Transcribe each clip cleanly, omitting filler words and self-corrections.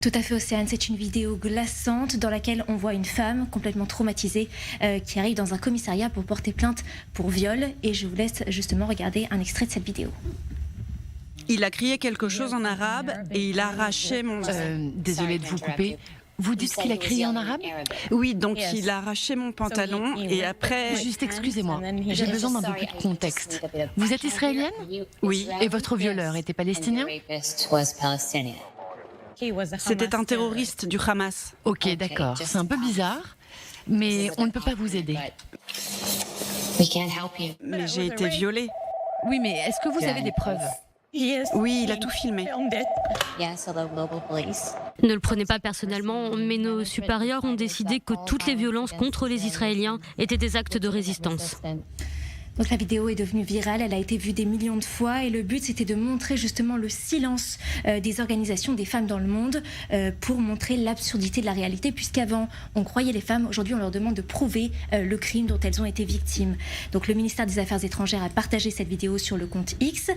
Tout à fait, Océane, c'est une vidéo glaçante dans laquelle on voit une femme complètement traumatisée qui arrive dans un commissariat pour porter plainte pour viol. Et je vous laisse justement regarder un extrait de cette vidéo. Il a crié quelque chose en arabe et il a arraché mon... Désolée de vous couper. Vous dites qu'il a crié en arabe? Oui, donc il a arraché mon pantalon et après... Juste excusez-moi, j'ai besoin d'un peu plus de contexte. Vous êtes israélienne? Oui. Et votre violeur était palestinien? C'était un terroriste du Hamas. Ok, d'accord, c'est un peu bizarre, mais on ne peut pas vous aider. Mais j'ai été violée. Oui, mais est-ce que vous avez des preuves? Oui, il a tout filmé. Ne le prenez pas personnellement, mais nos supérieurs ont décidé que toutes les violences contre les Israéliens étaient des actes de résistance. Donc la vidéo est devenue virale, elle a été vue des millions de fois et le but c'était de montrer justement le silence des organisations des femmes dans le monde pour montrer l'absurdité de la réalité, puisqu'avant on croyait les femmes, aujourd'hui on leur demande de prouver le crime dont elles ont été victimes. Donc le ministère des Affaires étrangères a partagé cette vidéo sur le compte X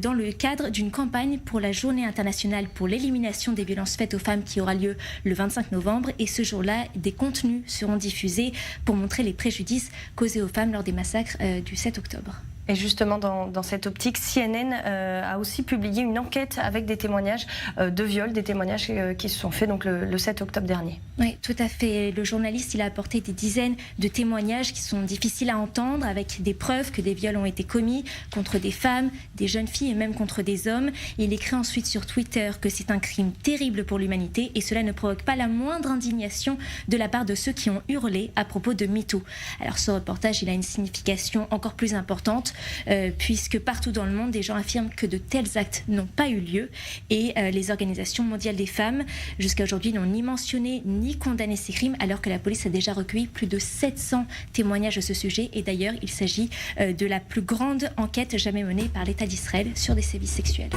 dans le cadre d'une campagne pour la Journée internationale pour l'élimination des violences faites aux femmes qui aura lieu le 25 novembre, et ce jour-là des contenus seront diffusés pour montrer les préjudices causés aux femmes lors des massacres du 7 octobre. Et justement, dans cette optique, CNN a aussi publié une enquête avec des témoignages de viol, des témoignages qui se sont faits donc, le 7 octobre dernier. Oui, tout à fait. Le journaliste, il a apporté des dizaines de témoignages qui sont difficiles à entendre, avec des preuves que des viols ont été commis contre des femmes, des jeunes filles et même contre des hommes. Il écrit ensuite sur Twitter que c'est un crime terrible pour l'humanité et cela ne provoque pas la moindre indignation de la part de ceux qui ont hurlé à propos de MeToo. Alors ce reportage, il a une signification encore plus importante, puisque partout dans le monde, des gens affirment que de tels actes n'ont pas eu lieu et les organisations mondiales des femmes, jusqu'à aujourd'hui, n'ont ni mentionné ni condamné ces crimes, alors que la police a déjà recueilli plus de 700 témoignages à ce sujet. Et d'ailleurs, il s'agit de la plus grande enquête jamais menée par l'État d'Israël sur des sévices sexuels.